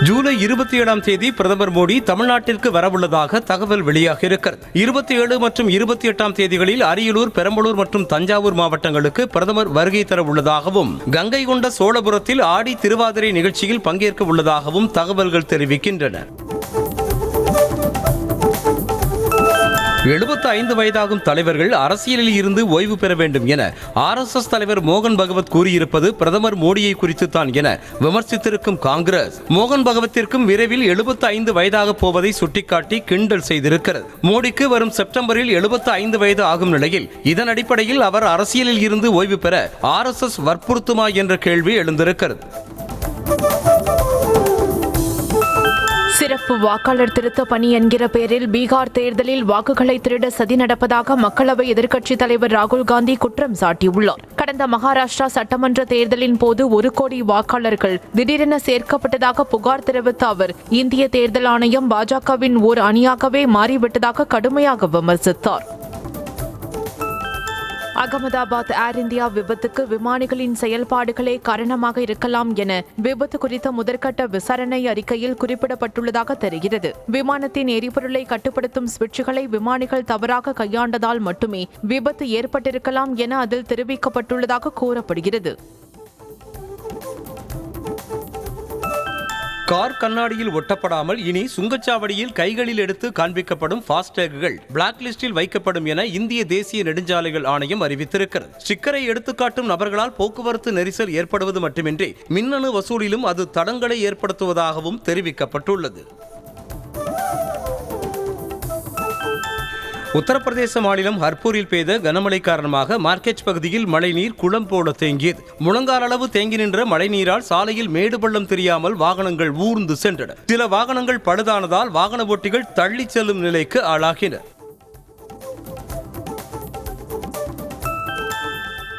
ஜூலை 27ஆம் தேதி பிரதமர் மோடி தமிழ்நாட்டிற்கு வரவுள்ளதாக தகவல் வெளியாகியிருக்கிறது. 27 மற்றும் 28ஆம் தேதிகளில் அரியலூர், பெரம்பலூர் மற்றும் தஞ்சாவூர் மாவட்டங்களுக்கு பிரதமர் வருகை தர உள்ளதாகவும், கங்கை கொண்ட சோழபுரத்தில் ஆடி திருவாதிரை நிகழ்ச்சியில் பங்கேற்க உள்ளதாகவும் தகவல்கள் தெரிவிக்கின்றன. 75 வயதாகும் தலைவர்கள் அரசியலில் இருந்து ஓய்வு பெற வேண்டும் என RSS தலைவர் மோகன் பகவத் கூறியிருப்பது பிரதமர் மோடியை குறித்துத்தான் என விமர்சித்திருக்கும் காங்கிரஸ், மோகன் பகவத்திற்கும் விரைவில் 75 வயதாக போவதை சுட்டிக்காட்டி கிண்டல் செய்திருக்கிறது. மோடிக்கு வரும் செப்டம்பரில் 75 வயது ஆகும் நிலையில் இதன் அடிப்படையில் அவர் அரசியலில் இருந்து ஓய்வு பெற RSS வற்புறுத்துமா என்ற கேள்வி எழுந்திருக்கிறது. சிறப்பு வாக்காளர் திருத்த பணி என்கிற பெயரில் பீகார் தேர்தலில் வாக்குகளை திருட சதி நடப்பதாக மக்களவை எதிர்க்கட்சித் தலைவர் ராகுல் காந்தி குற்றம் சாட்டியுள்ளார். கடந்த மகாராஷ்டிரா சட்டமன்ற தேர்தலின் போது 1 கோடி வாக்காளர்கள் திடீரென சேர்க்கப்பட்டதாக புகார் தெரிவித்த அவர், இந்திய தேர்தல் ஆணையம் பாஜகவின் ஓர் அணியாகவே மாறிவிட்டதாக கடுமையாக விமர்சித்தார். அகமதாபாத் ஏர் இந்தியா விபத்துக்கு விமானிகளின் செயல்பாடுகளே காரணமாக இருக்கலாம் என விபத்து குறித்த முதற்கட்ட விசாரணை அறிக்கையில் குறிப்பிடப்பட்டுள்ளதாக தெரிகிறது. விமானத்தின் எரிபொருளை கட்டுப்படுத்தும் சுவிட்சுகளை விமானிகள் தவறாக கையாண்டதால் மட்டுமே விபத்து ஏற்பட்டிருக்கலாம் என அதில் தெரிவிக்கப்பட்டுள்ளதாக கூறப்படுகிறது. கார் கண்ணாடியில் ஒட்டப்படாமல் இனி சுங்கச்சாவடியில் கைகளில் எடுத்து காண்பிக்கப்படும் ஃபாஸ்டேகுகள் பிளாக் லிஸ்டில் வைக்கப்படும் என இந்திய தேசிய நெடுஞ்சாலைகள் ஆணையம் அறிவித்திருக்கிறது. ஸ்டிக்கரை எடுத்துக்காட்டும் நபர்களால் போக்குவரத்து நெரிசல் ஏற்படுவது மட்டுமின்றி மின்னணு வசூலிலும் அது தடங்களை ஏற்படுத்துவதாகவும் தெரிவிக்கப்பட்டுள்ளது. உத்தரப்பிரதேச மாநிலம் ஹர்பூரில் பெய்த கனமழை காரணமாக மார்க்கெட் பகுதியில் மழைநீர் குளம் போல தேங்கியது. முழங்கால் அளவு தேங்கி நின்ற மழைநீரால் சாலையில் மேடு பள்ளம் தெரியாமல் வாகனங்கள் ஊர்ந்து சென்றன. சில வாகனங்கள் பழுதானதால் வாகன ஓட்டிகள் தள்ளி செல்லும் நிலைக்கு ஆளாகினர்.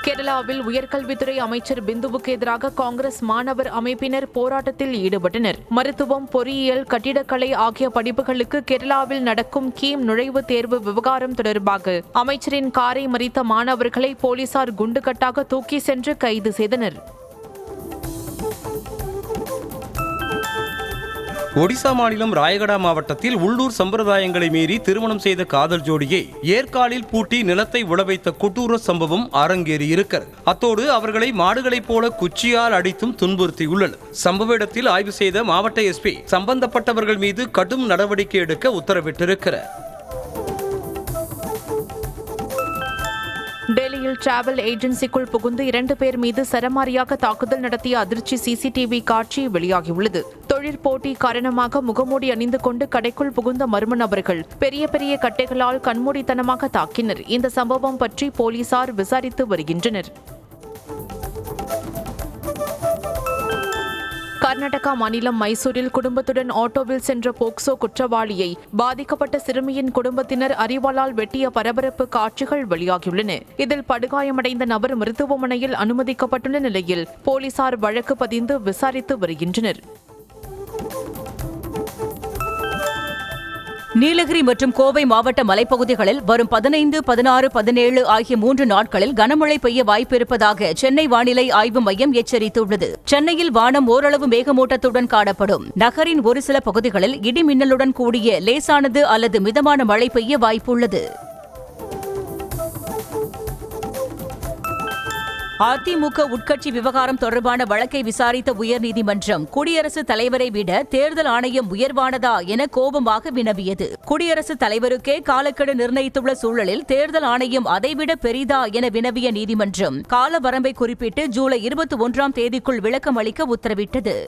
கேரளாவில் உயர்கல்வித்துறை அமைச்சர் பிந்துவுக்கு எதிராக காங்கிரஸ் மாணவர் அமைப்பினர் போராட்டத்தில் ஈடுபட்டனர். மருத்துவம், பொறியியல், கட்டிடக்கலை ஆகிய படிப்புகளுக்கு கேரளாவில் நடக்கும் கீம் நுழைவுத் தேர்வு விவகாரம் தொடர்பாக அமைச்சரின் காரை மறித்த மாணவர்களை போலீசார் குண்டுகட்டாக தூக்கி சென்று கைது செய்தனர். ஒடிசா மாநிலம் ராயகடா மாவட்டத்தில் உள்ளூர் சம்பிரதாயங்களை மீறி திருமணம் செய்த காதல் ஜோடியை ஏற்காலில் பூட்டி நிலத்தை உழவைத்த கொடூர சம்பவம் அரங்கேறியிருக்கிறது. அத்தோடு அவர்களை மாடுகளைப் போல குச்சியால் அடித்தும் துன்புறுத்தியுள்ளனர். சம்பவ இடத்தில் ஆய்வு செய்த மாவட்ட SP சம்பந்தப்பட்டவர்கள் மீது கடும் நடவடிக்கை எடுக்க உத்தரவிட்டிருக்கிறார். டெல்லியில் டிராவல் ஏஜென்சிக்குள் புகுந்து 2 பேர் மீது சரமாரியாக தாக்குதல் நடத்திய அதிர்ச்சி CCTV காட்சி வெளியாகியுள்ளது. தொழிற்போட்டி காரணமாக முகமூடி அணிந்து கொண்டு கடைக்குள் புகுந்த மர்ம நபர்கள் பெரிய பெரிய கட்டைகளால் கண்மூடித்தனமாக தாக்கினர். இந்த சம்பவம் பற்றி போலீசார் விசாரித்து வருகின்றனர். கர்நாடகா மாநிலம் மைசூரில் குடும்பத்துடன் ஆட்டோவில் சென்ற போக்சோ குற்றவாளியை பாதிக்கப்பட்ட சிறுமியின் குடும்பத்தினர் அரிவாளால் வெட்டிய பரபரப்பு காட்சிகள் வெளியாகியுள்ளன. இதில் படுகாயமடைந்த நபர் மருத்துவமனையில் அனுமதிக்கப்பட்டுள்ள நிலையில் போலீசார் வழக்கு பதிந்து விசாரித்து வருகின்றனர். நீலகிரி மற்றும் கோவை மாவட்ட மலைப்பகுதிகளில் வரும் 15, 16, 17 ஆகிய 3 நாட்களில் கனமழை பெய்ய வாய்ப்பிருப்பதாக சென்னை வானிலை ஆய்வு மையம் எச்சரித்துள்ளது. சென்னையில் வானம் ஓரளவு மேகமூட்டத்துடன் காணப்படும். நகரின் ஒரு சில பகுதிகளில் இடி மின்னலுடன் கூடிய லேசானது அல்லது மிதமான மழை பெய்ய வாய்ப்புள்ளது. அதிமுக உட்கட்சி விவகாரம் தொடர்பான வழக்கை விசாரித்த உயர்நீதிமன்றம் குடியரசுத் தலைவரை விட தேர்தல் ஆணையம் உயர்வானதா என கோபமாக வினவியது. குடியரசுத் தலைவருக்கே காலக்கெடு நிர்ணயித்துள்ள சூழலில் தேர்தல் ஆணையம் அதைவிட பெரிதா என வினவிய நீதிமன்றம் கால வரம்பை குறிப்பிட்டு ஜூலை 21ஆம் தேதிக்குள் விளக்கம் அளிக்க உத்தரவிட்டது.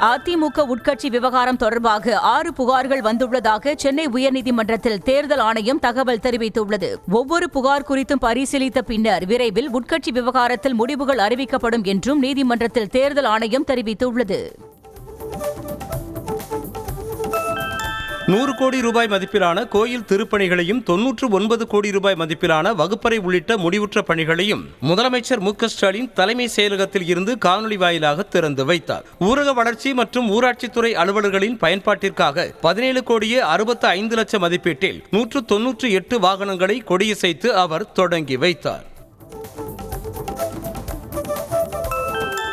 அதிமுக உட்கட்சி விவகாரம் தொடர்பாக 6 புகார்கள் வந்துள்ளதாக சென்னை உயர்நீதிமன்றத்தில் தேர்தல் ஆணையம் தகவல் தெரிவித்துள்ளது. ஒவ்வொரு புகார் குறித்தும் பரிசீலித்த பின்னர் விரைவில் உட்கட்சி விவகாரத்தில் முடிவுகள் அறிவிக்கப்படும் என்றும் நீதிமன்றத்தில் தேர்தல் ஆணையம் தெரிவித்துள்ளது. 100 கோடி ரூபாய் மதிப்பிலான கோயில் திருப்பணிகளையும் 99 கோடி ரூபாய் மதிப்பிலான வகுப்பறை உள்ளிட்ட முடிவுற்ற பணிகளையும் முதலமைச்சர் மு.க.ஸ்டாலின் தலைமை செயலகத்தில் இருந்து காணொலி வாயிலாக திறந்து வைத்தார். ஊரக வளர்ச்சி மற்றும் ஊராட்சித்துறை அலுவலர்களின் பயன்பாட்டிற்காக 17 கோடியே 65 லட்சம் மதிப்பீட்டில் 198 வாகனங்களை கொடியசைத்து அவர் தொடங்கி வைத்தார்.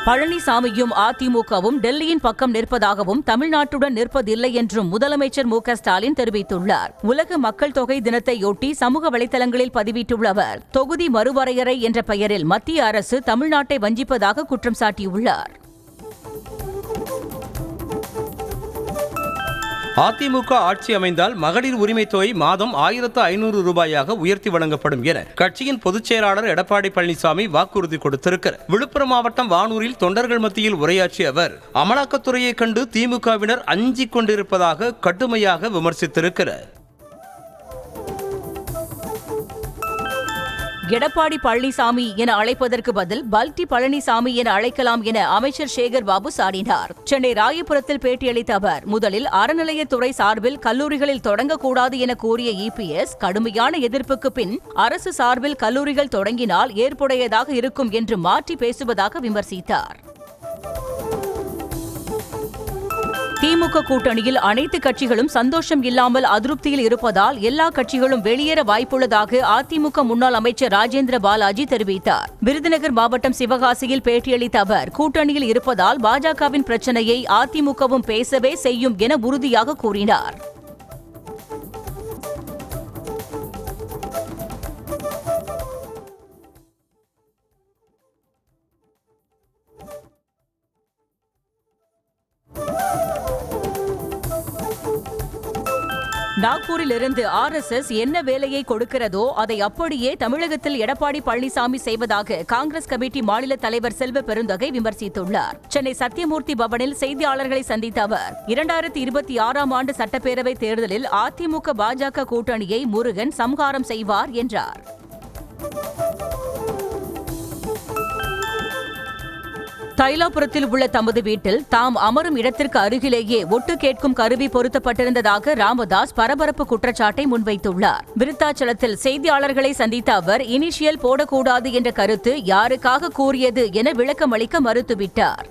பழனிசாமியும் அதிமுகவும் டெல்லியின் பக்கம் நிற்பதாகவும் தமிழ்நாட்டுடன் நிற்பதில்லை என்றும் முதலமைச்சர் மு.க.ஸ்டாலின் தெரிவித்துள்ளார். உலக மக்கள் தொகை தினத்தையொட்டி சமூக வலைதளங்களில் பதிவிட்டுள்ள அவர், தொகுதி மறுவரையறை என்ற பெயரில் மத்திய அரசு தமிழ்நாட்டை வஞ்சிப்பதாக குற்றம் சாட்டியுள்ளார். அதிமுக ஆட்சி அமைந்தால் மகளிர் உரிமை தொகை மாதம் 1500 ரூபாயாக உயர்த்தி வழங்கப்படும் என கட்சியின் பொதுச் செயலாளர் எடப்பாடி பழனிசாமி வாக்குறுதி கொடுத்திருக்கிறார். விழுப்புரம் மாவட்டம் வானூரில் தொண்டர்கள் மத்தியில் உரையாற்றிய அவர், அமலாக்கத்துறையை கண்டு திமுகவினர் அஞ்சிக் கொண்டிருப்பதாக கடுமையாக விமர்சித்திருக்கிறார். எடப்பாடி பழனிசாமி என அழைப்பதற்கு பதில் பல்டி பழனிசாமி என அழைக்கலாம் என அமைச்சர் சேகர் பாபு சாடினார். சென்னை ராயபுரத்தில் பேட்டியளித்த அவர், முதலில் அறநிலையத்துறை சார்பில் கல்லூரிகளில் தொடங்கக்கூடாது என கூறிய இபிஎஸ் கடுமையான எதிர்ப்புக்கு பின் அரசு சார்பில் கல்லூரிகள் தொடங்கினால் ஏற்புடையதாக இருக்கும் என்று மாற்றி பேசுவதாக விமர்சித்தார். திமுக கூட்டணியில் அனைத்து கட்சிகளும் சந்தோஷம் இல்லாமல் அதிருப்தியில் இருப்பதால் எல்லா கட்சிகளும் வெளியேற வாய்ப்புள்ளதாக அதிமுக முன்னாள் அமைச்சர் ராஜேந்திர பாலாஜி தெரிவித்தார். விருதுநகர் மாவட்டம் சிவகாசியில் பேட்டியளித்த அவர், கூட்டணியில் இருப்பதால் பாஜகவின் பிரச்சனையை அதிமுகவும் பேசவே செய்யும் என உறுதியாக கூறினார். நாக்பூரில் இருந்து RSS என்ன வேலையை கொடுக்கிறதோ அதை அப்படியே தமிழகத்தில் எடப்பாடி பழனிசாமி செய்வதாக காங்கிரஸ் கமிட்டி மாநில தலைவர் செல்வ பெருந்தகை விமர்சித்துள்ளார். சென்னை சத்தியமூர்த்தி பவனில் செய்தியாளர்களை சந்தித்த அவர், 2026ஆம் ஆண்டு சட்டப்பேரவை தேர்தலில் அதிமுக பாஜக கூட்டணியை முருகன் சம்ஹாரம் செய்வார் என்றார். தைலாபுரத்தில் உள்ள தமது வீட்டில் தாம் அமரும் இடத்திற்கு அருகிலேயே ஒட்டு கேட்கும் கருவி பொருத்தப்பட்டிருந்ததாக ராமதாஸ் பரபரப்பு குற்றச்சாட்டை முன்வைத்துள்ளார். விருத்தாச்சலத்தில் செய்தியாளர்களை சந்தித்த அவர், இனிஷியல் போடக்கூடாது என்ற கருத்து யாருக்காக கூறியது என விளக்கமளிக்க மறுத்துவிட்டார்.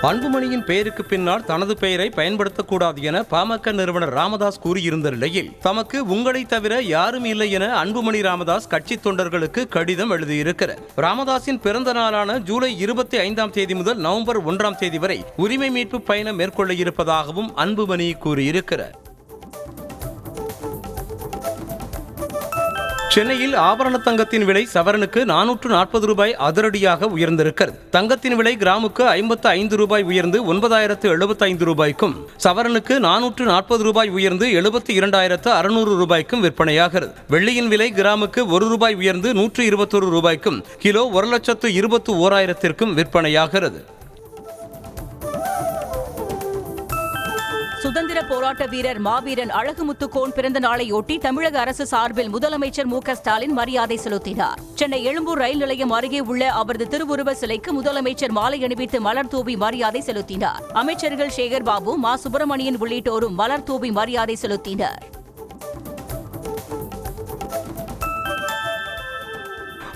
அன்புமணியின் பெயருக்கு பின்னால் தனது பெயரை பயன்படுத்தக்கூடாது என பாமக நிறுவனர் ராமதாஸ் கூறியிருந்த நிலையில் தமக்கு உங்களை தவிர யாரும் இல்லை என அன்புமணி ராமதாஸ் கட்சி தொண்டர்களுக்கு கடிதம் எழுதியிருக்கிறார். ராமதாஸின் பிறந்த நாளான ஜூலை 25ஆம் தேதி முதல் நவம்பர் 1ஆம் தேதி வரை உரிமை மீட்பு பயணம் மேற்கொள்ள இருப்பதாகவும் அன்புமணி கூறியிருக்கிறார். சென்னையில் ஆபரண தங்கத்தின் விலை சவரனுக்கு 440 ரூபாய் அதிரடியாக உயர்ந்திருக்கிறது. தங்கத்தின் விலை கிராமுக்கு 55 ரூபாய் உயர்ந்து 9075 ரூபாய்க்கும், சவரனுக்கு 440 ரூபாய் உயர்ந்து 72,600 ரூபாய்க்கும் விற்பனையாகிறது. வெள்ளியின் விலை கிராமுக்கு 1 ரூபாய் உயர்ந்து 121 ரூபாய்க்கும், கிலோ 1,21,000 விற்பனையாகிறது. சுதந்திர போராட்ட வீரர் மாவீரன் அழகுமுத்துக்கோன் பிறந்த நாளையொட்டி தமிழக அரசு சார்பில் முதலமைச்சர் மு.க.ஸ்டாலின் மரியாதை செலுத்தினார். சென்னை எழும்பூர் ரயில் நிலையம் அருகே உள்ள அவரது திருவுருவ சிலைக்கு முதலமைச்சர் மாலை அணிவித்து மலர் தூவி மரியாதை செலுத்தினார். அமைச்சர்கள் சேகர் பாபு, மா. சுப்பிரமணியன் உள்ளிட்டோரும் மலர் தூவி மரியாதை செலுத்தினர்.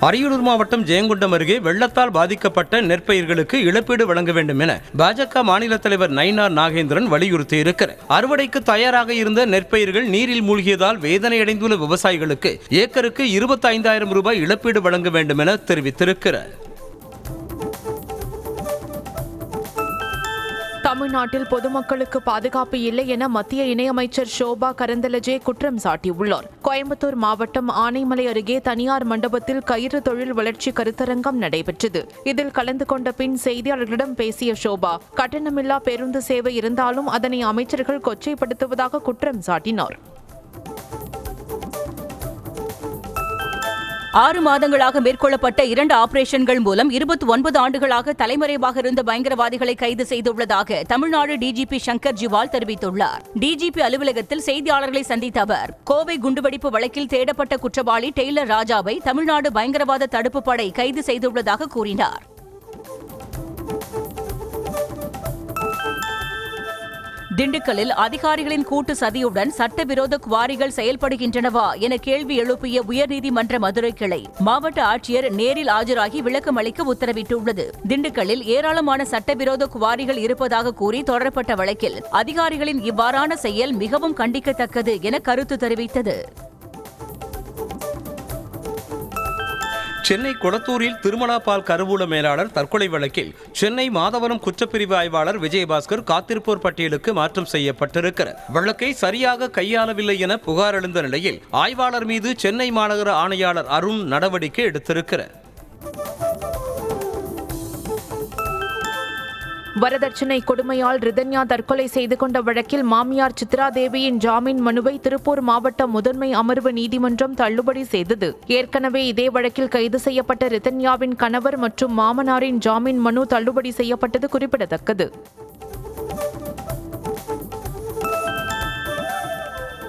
அரியலூர் மாவட்டம் ஜெயங்கொண்டம் அருகே வெள்ளத்தால் பாதிக்கப்பட்ட நெற்பயிர்களுக்கு இழப்பீடு வழங்க வேண்டும் என பாஜக மாநில தலைவர் நயினார் நாகேந்திரன் வலியுறுத்தியிருக்கிறார். அறுவடைக்கு தயாராக இருந்த நெற்பயிர்கள் நீரில் மூழ்கியதால் வேதனையடைந்துள்ள விவசாயிகளுக்கு ஏக்கருக்கு 25,000 ரூபாய் இழப்பீடு வழங்க வேண்டும் என தெரிவித்திருக்கிறார். தமிழ்நாட்டில் பொதுமக்களுக்கு பாதுகாப்பு இல்லை என மத்திய இணையமைச்சர் ஷோபா கரந்தலஜே குற்றம் சாட்டியுள்ளார். கோயம்புத்தூர் மாவட்டம் ஆனைமலை அருகே தனியார் மண்டபத்தில் கயிறு தொழில் வளர்ச்சி கருத்தரங்கம் நடைபெற்றது. இதில் கலந்து கொண்ட பின் செய்தியாளர்களிடம் பேசிய ஷோபா, கட்டணமில்லா பேருந்து சேவை இருந்தாலும் அதனை அமைச்சர்கள் கொச்சைப்படுத்துவதாக குற்றம் சாட்டினார். 6 மாதங்களாக மேற்கொள்ளப்பட்ட 2 ஆபரேஷன்கள் மூலம் 29 ஆண்டுகளாக தலைமறைவாக இருந்த பயங்கரவாதிகளை கைது செய்துள்ளதாக தமிழ்நாடு டிஜிபி சங்கர் ஜிவால் தெரிவித்துள்ளார். டிஜிபி அலுவலகத்தில் செய்தியாளர்களை சந்தித்த அவர், கோவை குண்டுவெடிப்பு வழக்கில் தேடப்பட்ட குற்றவாளி டெய்லர் ராஜாவை தமிழ்நாடு பயங்கரவாத தடுப்பு படை கைது செய்துள்ளதாக கூறினார். திண்டுக்கல்லில் அதிகாரிகளின் கூட்டு சதியுடன் சட்டவிரோத குவாரிகள் செயல்படுகின்றனவா என கேள்வி எழுப்பிய உயர்நீதிமன்ற மதுரை கிளை மாவட்ட ஆட்சியர் நேரில் ஆஜராகி விளக்கம் அளிக்க உத்தரவிட்டுள்ளது. திண்டுக்கல்லில் ஏராளமான சட்டவிரோத குவாரிகள் இருப்பதாக கூறி தொடரப்பட்ட வழக்கில் அதிகாரிகளின் இவ்வாறான செயல் மிகவும் கண்டிக்கத்தக்கது என கருத்து தெரிவித்தது. சென்னை கொளத்தூரில் திருமலா பால் கருவூல மேலாளர் தற்கொலை வழக்கில் சென்னை மாதவரம் குற்றப்பிரிவு ஆய்வாளர் விஜயபாஸ்கர் காத்திருப்போர் பட்டியலுக்கு மாற்றம் செய்யப்பட்டிருக்கிறார். வழக்கை சரியாக கையாளவில்லை என புகார் எழுந்த நிலையில் ஆய்வாளர் மீது சென்னை மாநகர ஆணையாளர் அருண் நடவடிக்கை எடுத்திருக்கிறார். வரதட்சணை கொடுமையால் ரிதன்யா தற்கொலை செய்து கொண்ட வழக்கில் மாமியார் சித்ரா தேவியின் ஜாமீன் மனுவை திருப்பூர் மாவட்ட முதன்மை அமர்வு நீதிமன்றம் தள்ளுபடி செய்தது. ஏற்கனவே இதே வழக்கில் கைது செய்யப்பட்ட ரிதன்யாவின் கணவர் மற்றும் மாமனாரின் ஜாமீன் மனு தள்ளுபடி செய்யப்பட்டது குறிப்பிடத்தக்கது.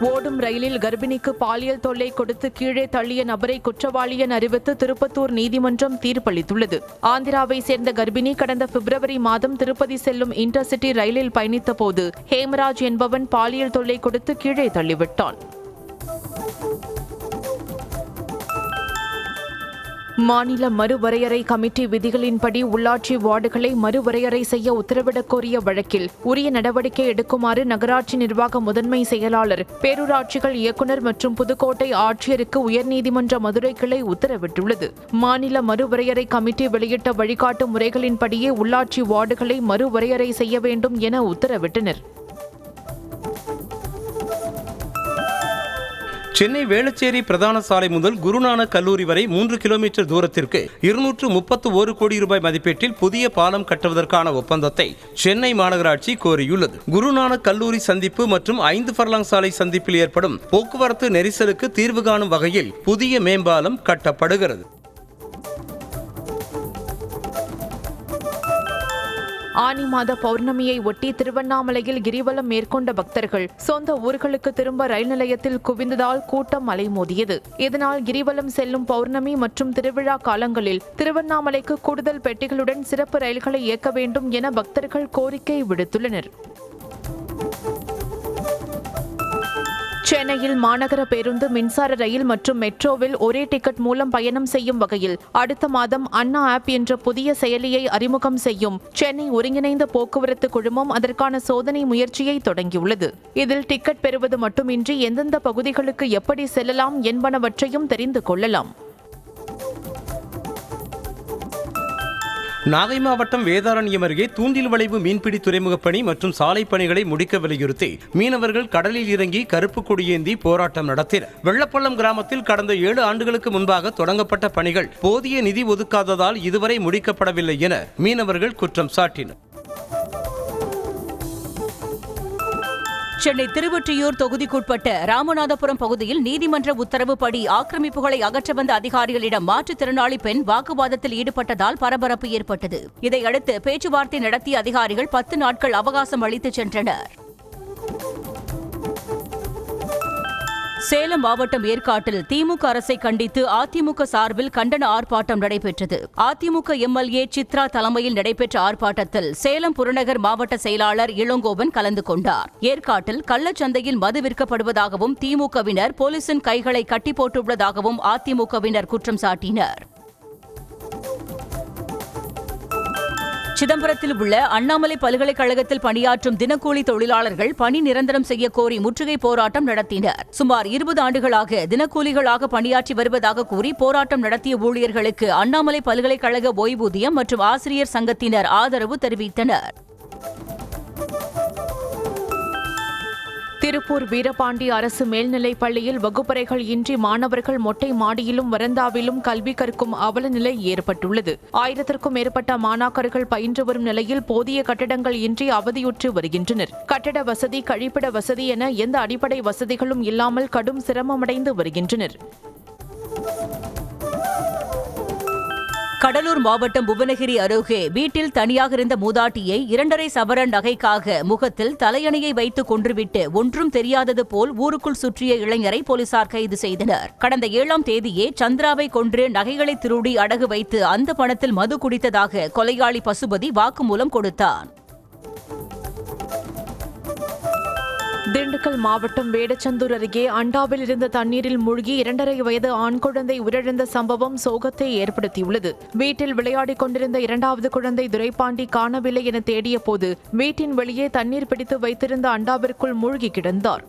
ஓடும் ரயிலில் கர்ப்பிணிக்கு பாலியல் தொல்லை கொடுத்து கீழே தள்ளிய நபரை குற்றவாளி என அறிவித்து திருப்பத்தூர் நீதிமன்றம் தீர்ப்பளித்துள்ளது. ஆந்திராவை சேர்ந்த கர்ப்பிணி கடந்த பிப்ரவரி மாதம் திருப்பதி செல்லும் இன்டர்சிட்டி ரயிலில் பயணித்த போது ஹேமராஜ் என்பவன் பாலியல் தொல்லை கொடுத்து கீழே தள்ளிவிட்டான். மாநில மறுவரையறை கமிட்டி விதிகளின்படி உள்ளாட்சி வார்டுகளை மறுவரையறை செய்ய உத்தரவிடக் கோரிய வழக்கில் உரிய நடவடிக்கை எடுக்குமாறு நகராட்சி நிர்வாக முதன்மை செயலாளர், பேரூராட்சிகள் இயக்குநர் மற்றும் புதுக்கோட்டை ஆட்சியருக்கு உயர்நீதிமன்ற மதுரை கிளை உத்தரவிட்டுள்ளது. மாநில மறுவரையறை கமிட்டி வெளியிட்ட வழிகாட்டு முறைகளின்படியே உள்ளாட்சி வார்டுகளை மறுவரையறை செய்ய வேண்டும் என உத்தரவிட்டனர். சென்னை வேளச்சேரி பிரதான சாலை முதல் குருநானக் கல்லூரி வரை 3 கிலோமீட்டர் தூரத்திற்கு 231 கோடி ரூபாய் மதிப்பீட்டில் புதிய பாலம் கட்டுவதற்கான ஒப்பந்தத்தை சென்னை மாநகராட்சி கோரியுள்ளது. குருநானக் கல்லூரி சந்திப்பு மற்றும் 5 ஃபர்லாங் சாலை சந்திப்பில் ஏற்படும் போக்குவரத்து நெரிசலுக்கு தீர்வு காணும் வகையில் புதிய மேம்பாலம் கட்டப்படுகிறது. ஆனி மாத பௌர்ணமியை ஒட்டி திருவண்ணாமலையில் கிரிவலம் மேற்கொண்ட பக்தர்கள் சொந்த ஊர்களுக்கு திரும்ப ரயில் நிலையத்தில் குவிந்ததால் கூட்டம் அலைமோதியது. இதனால் கிரிவலம் செல்லும் பௌர்ணமி மற்றும் திருவிழா காலங்களில் திருவண்ணாமலைக்கு கூடுதல் பெட்டிகளுடன் சிறப்பு ரயில்களை இயக்க வேண்டும் என பக்தர்கள் கோரிக்கை விடுத்துள்ளனர். சென்னையில் மாநகர பேருந்து, மின்சார ரயில் மற்றும் மெட்ரோவில் ஒரே டிக்கெட் மூலம் பயணம் செய்யும் வகையில் அடுத்த மாதம் அண்ணா ஆப் என்ற புதிய செயலியை அறிமுகம் செய்யும் சென்னை ஒருங்கிணைந்த போக்குவரத்து குழுமம் அதற்கான சோதனை முயற்சியை தொடங்கியுள்ளது. இதில் டிக்கெட் பெறுவது மட்டுமின்றி எந்தெந்த பகுதிகளுக்கு எப்படி செல்லலாம் என்பனவற்றையும் தெரிந்து கொள்ளலாம். நாகை மாவட்டம் வேதாரண்யம் அருகே தூண்டில் வளைவு மீன்பிடி துறைமுகப் பணி மற்றும் சாலை பணிகளை முடிக்க வலியுறுத்தி மீனவர்கள் கடலில் இறங்கி கருப்பு கொடியேந்தி போராட்டம் நடத்தினர். வெள்ளப்பள்ளம் கிராமத்தில் கடந்த 7 ஆண்டுகளுக்கு முன்பாக தொடங்கப்பட்ட பணிகள் போதிய நிதி ஒதுக்காததால் இதுவரை முடிக்கப்படவில்லை என மீனவர்கள் குற்றம் சாட்டினர். சென்னை திருவொற்றியூர் தொகுதிக்குட்பட்ட ராமநாதபுரம் பகுதியில் நீதிமன்ற உத்தரவுப்படி ஆக்கிரமிப்புகளை அகற்ற வந்த அதிகாரிகளிடம் மாற்றுத்திறனாளி பெண் வாக்குவாதத்தில் ஈடுபட்டதால் பரபரப்பு ஏற்பட்டது. இதையடுத்து பேச்சுவார்த்தை நடத்திய அதிகாரிகள் 10 நாட்கள் அவகாசம் அளித்து சென்றனர். சேலம் மாவட்டம் ஏற்காட்டில் திமுக அரசை கண்டித்து அதிமுக சார்பில் கண்டன ஆர்ப்பாட்டம் நடைபெற்றது. அதிமுக எம்எல்ஏ சித்ரா தலைமையில் நடைபெற்ற ஆர்ப்பாட்டத்தில் சேலம் புறநகர் மாவட்ட செயலாளர் இளங்கோவன் கலந்து கொண்டார். ஏற்காட்டில் கள்ளச்சந்தையில் மது விற்கப்படுவதாகவும் திமுகவினர் போலீசின் கைகளை கட்டி போட்டுள்ளதாகவும் அதிமுகவினர் குற்றம் சாட்டினர். சிதம்பரத்தில் உள்ள அண்ணாமலை பல்கலைக்கழகத்தில் பணியாற்றும் தினக்கூலி தொழிலாளர்கள் பணி நிரந்தரம் செய்ய கோரி முற்றுகை போராட்டம் நடத்தினர். சுமார் 20 ஆண்டுகளாக தினக்கூலிகளாக பணியாற்றி வருவதாக கூறி போராட்டம் நடத்திய ஊழியர்களுக்கு அண்ணாமலை பல்கலைக்கழக ஓய்வூதியம் மற்றும் ஆசிரியர் சங்கத்தினர் ஆதரவு தெரிவித்தனர். திருப்பூர் வீரபாண்டி அரசு மேல்நிலைப் பள்ளியில் வகுப்பறைகள் இன்றி மாணவர்கள் மொட்டை மாடியிலும் வராந்தாவிலும் கல்வி கற்கும் அவல நிலை ஏற்பட்டுள்ளது. 1000க்கும் மேற்பட்ட மாணாக்கர்கள் பயின்று வரும் நிலையில் போதிய கட்டடங்கள் இன்றி அவதியுற்று வருகின்றனர். கட்டட வசதி, கழிப்பிட வசதி என எந்த அடிப்படை வசதிகளும் இல்லாமல் கடும் சிரமமடைந்து வருகின்றனர். கடலூர் மாவட்டம் புவனகிரி அருகே வீட்டில் தனியாக இருந்த மூதாட்டியை 2.5 சவரன் நகைக்காக முகத்தில் தலையணையை வைத்து கொன்றுவிட்டு ஒன்றும் தெரியாதது போல் ஊருக்குள் சுற்றிய இளைஞரை போலீசார் கைது செய்தனர். கடந்த 7ஆம் தேதியே சந்திராவை கொன்று நகைகளை திருடி அடகு வைத்து அந்த பணத்தில் மது குடித்ததாக கொலையாளி பசுபதி வாக்குமூலம் கொடுத்தான். திண்டுக்கல் மாவட்டம் வேடச்சந்தூர் அருகே அண்டாவில் இருந்த தண்ணீரில் மூழ்கி 2.5 வயது ஆண் குழந்தை உயிரிழந்த சம்பவம் சோகத்தை ஏற்படுத்தியுள்ளது. வீட்டில் விளையாடிக் கொண்டிருந்த 2வது குழந்தை துரைப்பாண்டி காணவில்லை என தேடிய போது வீட்டின் வெளியே தண்ணீர் பிடித்து வைத்திருந்த அண்டாவிற்குள் மூழ்கி கிடந்தார்.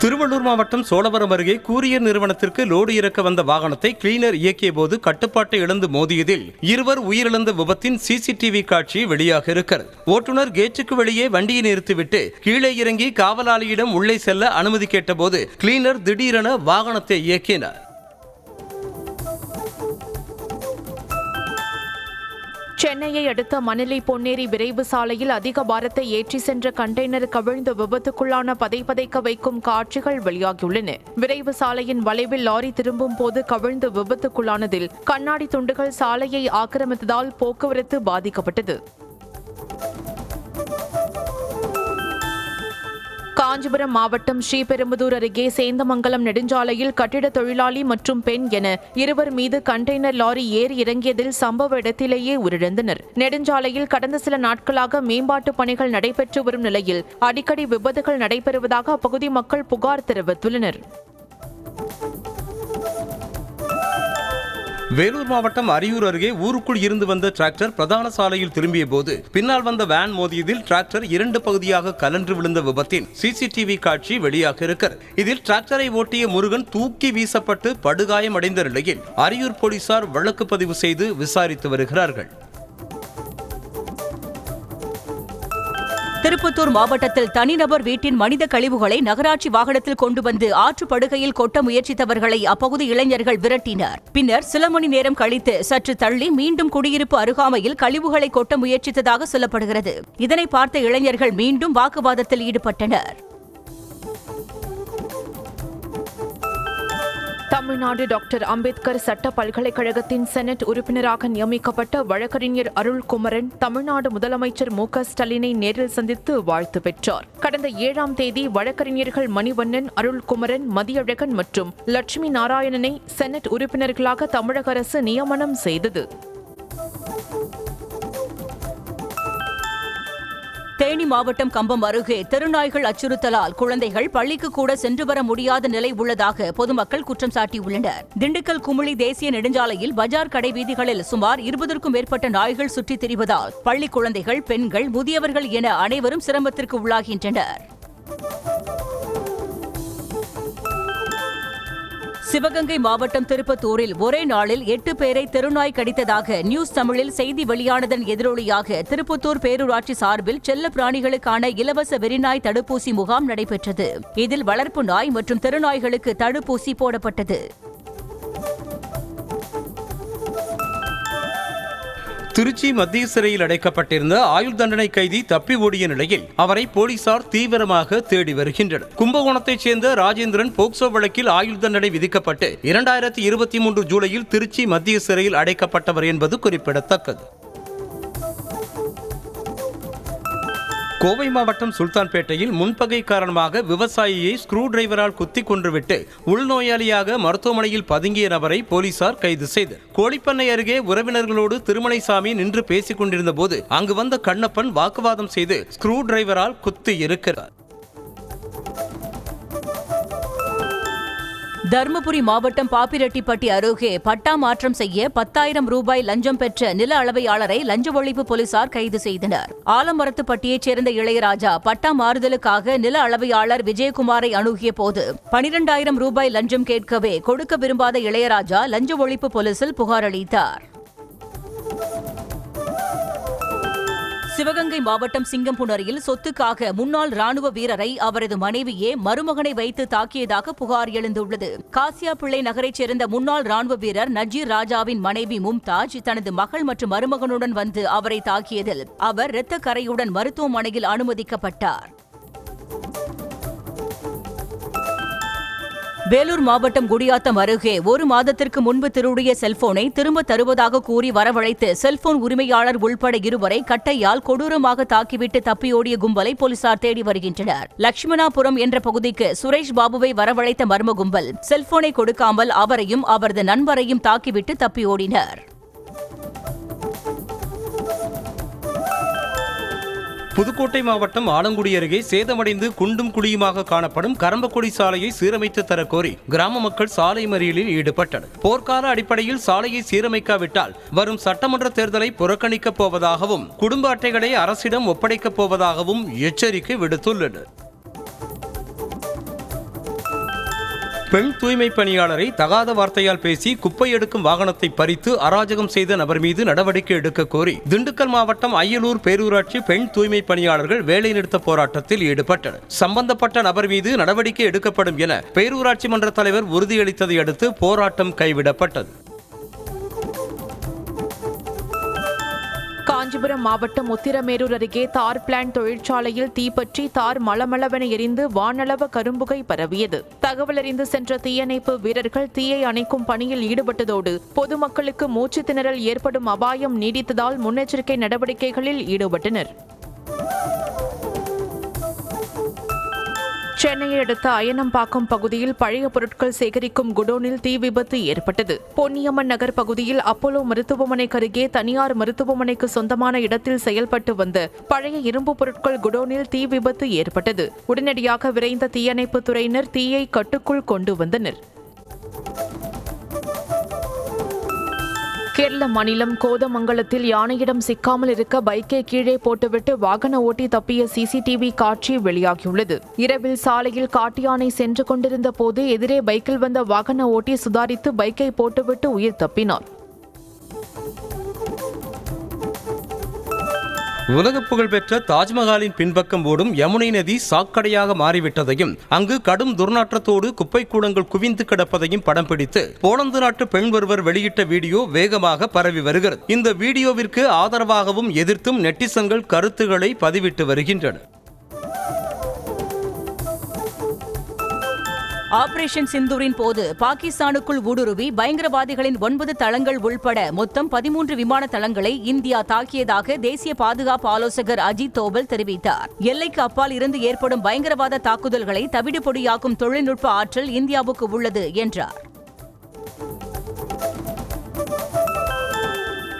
திருவள்ளூர் மாவட்டம் சோழவரம் அருகே கூரியர் நிறுவனத்திற்கு லோடு இறக்க வந்த வாகனத்தை கிளீனர் இயக்கிய போது கட்டுப்பாட்டை இழந்து மோதியதில் 2 உயிரிழந்த விபத்தின் சிசிடிவி காட்சி வெளியாக இருக்கிறது. ஓட்டுநர் கேட்டுக்கு வெளியே வண்டியை நிறுத்திவிட்டு கீழே இறங்கி காவலாளியிடம் உள்ளே செல்ல அனுமதி கேட்டபோது கிளீனர் திடீரென வாகனத்தை இயக்கினார். சென்னையை அடுத்த மணலி பொன்னேரி விரைவு சாலையில் அதிக பாரத்தை ஏற்றி சென்ற கண்டெய்னர் கவிழ்ந்து விபத்துக்குள்ளான பதைக்க வைக்கும் காட்சிகள் வெளியாகியுள்ளன. விரைவு சாலையின் வளைவில் லாரி திரும்பும் போது கவிழ்ந்து விபத்துக்குள்ளானதில் கண்ணாடி துண்டுகள் சாலையை ஆக்கிரமித்ததால் போக்குவரத்து பாதிக்கப்பட்டது. காஞ்சிபுரம் மாவட்டம் ஸ்ரீபெரும்புதூர் அருகே சேந்தமங்கலம் நெடுஞ்சாலையில் கட்டிட தொழிலாளி மற்றும் பெண் என 2 மீது கண்டெய்னர் லாரி ஏறி இறங்கியதில் சம்பவ இடத்திலேயே உயிரிழந்தனர். நெடுஞ்சாலையில் கடந்த சில நாட்களாக மேம்பாட்டு பணிகள் நடைபெற்று வரும் நிலையில் அடிக்கடி விபத்துகள் நடைபெறுவதாக அப்பகுதி மக்கள் புகார் தெரிவித்துள்ளனர். வேலூர் மாவட்டம் அரியூர் அருகே ஊருக்குள் இருந்து வந்த டிராக்டர் பிரதான சாலையில் திரும்பிய போது பின்னால் வந்த வேன் மோதியதில் டிராக்டர் 2 பகுதியாக கலன்று விழுந்த விபத்தின் சிசிடிவி காட்சி வெளியாக இருக்கிறது. இதில் டிராக்டரை ஓட்டிய முருகன் தூக்கி வீசப்பட்டு படுகாயமடைந்த நிலையில் அரியூர் போலீசார் வழக்கு பதிவு செய்து விசாரித்து வருகிறார்கள். திருப்பத்தூர் மாவட்டத்தில் தனிநபர் வீட்டின் மனித கழிவுகளை நகராட்சி வாகனத்தில் கொண்டு வந்து ஆற்றுப்படுகையில் கொட்ட முயற்சித்தவர்களை அப்பகுதி இளைஞர்கள் விரட்டினர். பின்னர் சில மணி நேரம் கழித்து சற்று தள்ளி மீண்டும் குடியிருப்பு அருகாமையில் கழிவுகளை கொட்ட முயற்சித்ததாக சொல்லப்படுகிறது. இதனை பார்த்த இளைஞர்கள் மீண்டும் வாக்குவாதத்தில் ஈடுபட்டனர். தமிழ்நாடு டாக்டர் அம்பேத்கர் சட்ட பல்கலைக்கழகத்தின் செனட் உறுப்பினராக நியமிக்கப்பட்ட வழக்கறிஞர் அருள்குமரன் தமிழ்நாடு முதலமைச்சர் மு.க.ஸ்டாலினை நேரில் சந்தித்து வாழ்த்து பெற்றார். கடந்த 7ஆம் தேதி வழக்கறிஞர்கள் மணிவண்ணன், அருள்குமரன், மதியழகன் மற்றும் லட்சுமி நாராயணனை செனட் உறுப்பினர்களாக தமிழக அரசு நியமனம் செய்தது. தேனி மாவட்டம் கம்பம் அருகே தெருநாய்கள் அச்சுறுத்தலால் குழந்தைகள் பள்ளிக்கு கூட சென்று வர முடியாத நிலை உள்ளதாக பொதுமக்கள் குற்றம் சாட்டியுள்ளனர். திண்டுக்கல் குமுளி தேசிய நெடுஞ்சாலையில் பஜார் கடை வீதிகளில் சுமார் 20க்கும் மேற்பட்ட நாய்கள் சுற்றித் திரிவதால் பள்ளி குழந்தைகள், பெண்கள், முதியவர்கள் என அனைவரும் சிரமத்திற்கு உள்ளாகின்றனர். சிவகங்கை மாவட்டம் திருப்பத்தூரில் ஒரே நாளில் 8 பேரை தெருநாய் கடித்ததாக நியூஸ் தமிழில் செய்தி வெளியானதன் எதிரொலியாக திருப்பத்தூர் பேரூராட்சி சார்பில் செல்ல பிராணிகளுக்கான இலவச வெறிநாய் தடுப்பூசி முகாம் நடைபெற்றது. இதில் வளர்ப்பு நாய் மற்றும் தெருநாய்களுக்கு தடுப்பூசி போடப்பட்டது. திருச்சி மத்திய சிறையில் அடைக்கப்பட்டிருந்த ஆயுள் தண்டனை கைதி தப்பி ஓடிய நிலையில் அவரை போலீசார் தீவிரமாக தேடி வருகின்றனர். கும்பகோணத்தைச் சேர்ந்த ராஜேந்திரன் போக்சோ வழக்கில் ஆயுள் தண்டனை விதிக்கப்பட்டு 2023 ஜூலையில் திருச்சி மத்திய சிறையில் அடைக்கப்பட்டவர் என்பது குறிப்பிடத்தக்கது. கோவை மாவட்டம் சுல்தான்பேட்டையில் முன்பகை காரணமாக விவசாயியை ஸ்க்ரூ டிரைவரால் குத்தி கொன்றுவிட்டு உள்நோயாளியாக மருத்துவமனையில் பதுங்கிய நபரை போலீசார் கைது செய்தனர். கோழிப்பண்ணை அருகே உறவினர்களோடு திருமலைசாமி நின்று பேசிக் கொண்டிருந்த போது அங்கு வந்த கண்ணப்பன் வாக்குவாதம் செய்து ஸ்க்ரூ டிரைவரால் குத்தி இருக்கிறார். தருமபுரி மாவட்டம் பாப்பிரெட்டிப்பட்டி அருகே பட்டா மாற்றம் செய்ய 10,000 ரூபாய் லஞ்சம் பெற்ற நில அளவையாளரை லஞ்ச ஒழிப்பு போலீசார் கைது செய்தனர். ஆலமரத்துப்பட்டியைச் சேர்ந்த இளையராஜா பட்டா மாறுதலுக்காக நில அளவையாளர் விஜயகுமாரை அணுகிய போது 12,000 ரூபாய் லஞ்சம் கேட்கவே கொடுக்க விரும்பாத இளையராஜா லஞ்ச ஒழிப்பு போலீசில் புகார் அளித்தார். சிவகங்கை மாவட்டம் சிங்கம்புணரியில் சொத்துக்காக முன்னாள் ராணுவ வீரரை அவரது மனைவியே மருமகனை வைத்து தாக்கியதாக புகார் எழுந்துள்ளது. காசியாபிள்ளை நகரைச் சேர்ந்த முன்னாள் ராணுவ வீரர் நஜீர் ராஜாவின் மனைவி மும்தாஜ் தனது மகள் மற்றும் மருமகனுடன் வந்து அவரை தாக்கியதில் அவர் இரத்த கரையுடன் மருத்துவமனையில் அனுமதிக்கப்பட்டார். வேலூர் மாவட்டம் குடியாத்தம் அருகே 1 மாதத்திற்கு முன்பு திருடிய செல்போனை திரும்ப தருவதாக கூறி வரவழைத்து செல்போன் உரிமையாளர் உள்பட 2 கட்டையால் கொடூரமாக தாக்கிவிட்டு தப்பியோடிய கும்பலை போலீசார் தேடி வருகின்றனர். லட்சுமணாபுரம் என்ற பகுதிக்கு சுரேஷ் பாபுவை வரவழைத்த மர்ம கும்பல் செல்போனை கொடுக்காமல் அவரையும் அவரது நண்பரையும் தாக்கிவிட்டு தப்பியோடினர். புதுக்கோட்டை மாவட்டம் ஆலங்குடி அருகே சேதமடைந்து குண்டும் குழியுமாக காணப்படும் கரம்பக்குடி சாலையை சீரமைத்து தரக்கோரி கிராம மக்கள் சாலை மறியலில் ஈடுபட்டனர். போர்க்கால அடிப்படையில் சாலையை சீரமைக்காவிட்டால் வரும் சட்டமன்ற தேர்தலை புறக்கணிக்கப் போவதாகவும் குடும்ப அட்டைகளை அரசிடம் ஒப்படைக்கப் போவதாகவும் எச்சரிக்கை விடுத்துள்ளனர். பெண் தூய்மை பணியாளரை தகாத வார்த்தையால் பேசி குப்பை எடுக்கும் வாகனத்தை பறித்து அராஜகம் செய்த நபர் மீது நடவடிக்கை எடுக்க கோரி திண்டுக்கல் மாவட்டம் அய்யலூர் பேரூராட்சி பெண் தூய்மை பணியாளர்கள் வேலைநிறுத்த போராட்டத்தில் ஈடுபட்டனர். சம்பந்தப்பட்ட நபர் மீது நடவடிக்கை எடுக்கப்படும் என பேரூராட்சி மன்ற தலைவர் உறுதியளித்ததை அடுத்து போராட்டம் கைவிடப்பட்டது. காஞ்சிபுரம் மாவட்டம் உத்திரமேரூர் அருகே தார் பிளான்ட் தொழிற்சாலையில் தீப்பற்றி தார் மளமளவென எரிந்து வானளவு கரும்புகை பரவியது. தகவல் அறிந்து சென்ற தீயணைப்பு வீரர்கள் தீயை அணைக்கும் பணியில் ஈடுபட்டதோடு பொதுமக்களுக்கு மூச்சு திணறல் ஏற்படும் அபாயம் நீடித்ததால் முன்னெச்சரிக்கை நடவடிக்கைகளில் ஈடுபட்டனர். சென்னையை அடுத்த அயனம்பாக்கம் பகுதியில் பழைய பொருட்கள் சேகரிக்கும் குடோனில் தீ விபத்து ஏற்பட்டது. பொன்னியம்மன் நகர் பகுதியில் அப்போலோ மருத்துவமனைக்கு அருகே தனியார் மருத்துவமனைக்கு சொந்தமான இடத்தில் செயல்பட்டு வந்த பழைய இரும்பு பொருட்கள் குடோனில் தீ விபத்து ஏற்பட்டது. உடனடியாக விரைந்த தீயணைப்புத் துறையினர் தீயை கட்டுக்குள் கொண்டு வந்தனர். கேரள மாநிலம் கோதமங்கலத்தில் யானையிடம் சிக்காமல் இருக்க பைக்கை கீழே போட்டுவிட்டு வாகன ஓட்டி தப்பிய சிசிடிவி காட்சி வெளியாகியுள்ளது. இரவில் சாலையில் காட்டு யானை சென்று கொண்டிருந்த போது எதிரே பைக்கில் வந்த வாகன ஓட்டி சுதாரித்து பைக்கை போட்டுவிட்டு உயிர் தப்பினார். உலக புகழ்பெற்ற தாஜ்மஹாலின் பின்பக்கம் ஓடும் யமுனை நதி சாக்கடையாக மாறிவிட்டதையும் அங்கு கடும் துர்நாற்றத்தோடு குப்பை கூடங்கள் குவிந்து கிடப்பதையும் படம் பிடித்து போலந்து நாட்டு பெண் ஒருவர் வெளியிட்ட வீடியோ வேகமாக பரவி வருகிறது. இந்த வீடியோவிற்கு ஆதரவாகவும் எதிர்த்தும் நெட்டிசன்கள் கருத்துக்களை பதிவிட்டு வருகின்றனர். ஆபரேஷன் சிந்தூரின் போது பாகிஸ்தானுக்குள் ஊடுருவி பயங்கரவாதிகளின் 9 தளங்கள் உள்பட மொத்தம் 13 விமான தளங்களை இந்தியா தாக்கியதாக தேசிய பாதுகாப்பு ஆலோசகர் அஜித் தோவல் தெரிவித்தார். எல்லைக்கு அப்பால் இருந்து ஏற்படும் பயங்கரவாத தாக்குதல்களை தவிடுபொடியாக்கும் தொழில்நுட்ப ஆற்றல் இந்தியாவுக்கு உள்ளது என்றார்.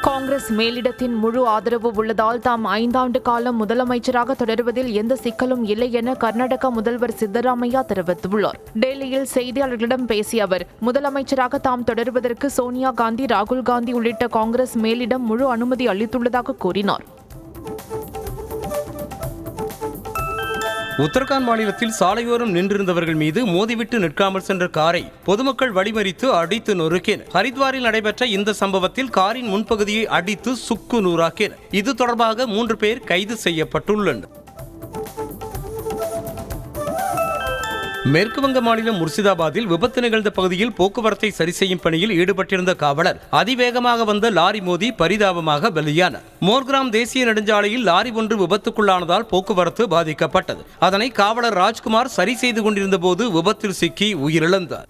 காங்கிரஸ் மேலிடத்தின் முழு ஆதரவு உள்ளதால் தாம் 5 ஆண்டு காலம் முதலமைச்சராக தொடருவதில் எந்த சிக்கலும் இல்லை என கர்நாடக முதல்வர் சித்தராமையா தெரிவித்துள்ளார். டெல்லியில் செய்தியாளர்களிடம் பேசிய அவர், முதலமைச்சராக தாம் தொடருவதற்கு சோனியா காந்தி, ராகுல் காந்தி உள்ளிட்ட காங்கிரஸ் மேலிடம் முழு அனுமதி அளித்துள்ளதாக கூறினார். உத்தரகாண்ட் மாநிலத்தில் சாலையோரம் நின்றிருந்தவர்கள் மீது மோதிவிட்டு நிற்காமல் சென்ற காரை பொதுமக்கள் வழிமறித்து அடித்து நொறுக்கினர். ஹரித்வாரில் நடைபெற்ற இந்த சம்பவத்தில் காரின் முன்பகுதியை அடித்து சுக்கு நூறாக்கினர். இது தொடர்பாக 3 பேர் கைது செய்யப்பட்டுள்ளனர். மேற்குவங்க மாநிலம் முர்சிதாபாத்தில் விபத்து நிகழ்ந்த பகுதியில் போக்குவரத்தை சரி செய்யும் பணியில் ஈடுபட்டிருந்த காவலர் அதிவேகமாக வந்த லாரி மோதி பரிதாபமாக பலியானார். மோர்கிராம் தேசிய நெடுஞ்சாலையில் லாரி ஒன்று விபத்துக்குள்ளானதால் போக்குவரத்து பாதிக்கப்பட்டது. அதனை காவலர் ராஜ்குமார் சரி செய்து கொண்டிருந்த போது விபத்தில் சிக்கி உயிரிழந்தார்.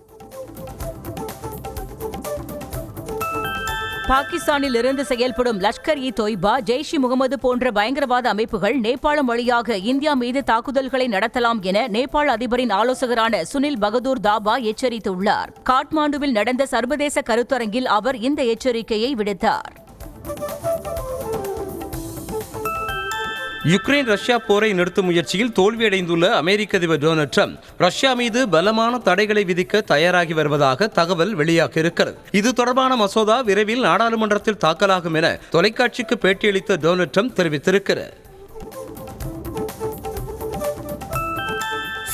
பாகிஸ்தானில் இருந்து செயல்படும் லஷ்கர்-இ-தொய்பா, ஜெய்ஷ்-இ-முகமது போன்ற பயங்கரவாத அமைப்புகள் நேபாளம் வழியாக இந்தியா மீது தாக்குதல்களை நடத்தலாம் என நேபாள அதிபரின் ஆலோசகரான சுனில் பகதூர் தாபா எச்சரித்துள்ளார். காட்மாண்டுவில் நடந்த சர்வதேச கருத்தரங்கில் அவர் இந்த எச்சரிக்கையை விடுத்தார். யுக்ரைன் ரஷ்யா போரை நிறுத்தும் முயற்சியில் தோல்வியடைந்துள்ள அமெரிக்க அதிபர் டொனால்ட் ட்ரம்ப் ரஷ்யா மீது பலமான தடைகளை விதிக்க தயாராகி வருவதாக தகவல் வெளியாகியிருக்கிறது. இது தொடர்பான மசோதா விரைவில் நாடாளுமன்றத்தில் தாக்கலாகும் என தொலைக்காட்சிக்கு பேட்டியளித்த டொனால்ட் ட்ரம்ப் தெரிவித்திருக்கிறார்.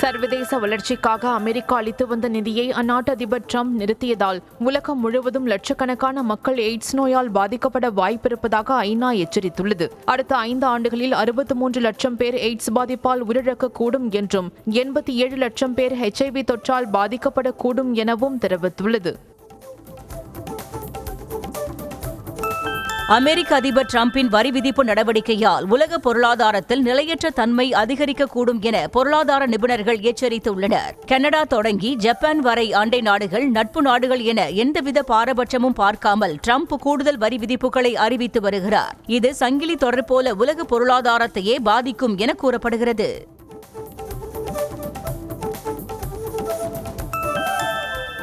சர்வதேச வளர்ச்சிக்காக அமெரிக்கா அளித்து வந்த நிதியை அந்நாட்டு அதிபர் ட்ரம்ப் நிறுத்தியதால் உலகம் முழுவதும் லட்சக்கணக்கான மக்கள் எய்ட்ஸ் நோயால் பாதிக்கப்பட வாய்ப்பிருப்பதாக ஐநா எச்சரித்துள்ளது. அடுத்த 5 ஆண்டுகளில் 63 லட்சம் பேர் எய்ட்ஸ் பாதிப்பால் உயிரிழக்கக்கூடும் என்றும் 87 லட்சம் பேர் HIV தொற்றால் பாதிக்கப்படக்கூடும் எனவும் தெரிவித்துள்ளது. அமெரிக்க அதிபர் டிரம்பின் வரி விதிப்பு நடவடிக்கையால் உலக பொருளாதாரத்தில் நிலையற்ற தன்மை அதிகரிக்கக்கூடும் என பொருளாதார நிபுணர்கள் எச்சரித்துள்ளனர். கனடா தொடங்கி ஜப்பான் வரை அண்டை நாடுகள், நட்பு நாடுகள் என எந்தவித பாரபட்சமும் பார்க்காமல் டிரம்ப் கூடுதல் வரி விதிப்புகளை அறிவித்து வருகிறார். இது சங்கிலி தொடர் போல உலக பொருளாதாரத்தையே பாதிக்கும் என கூறப்படுகிறது.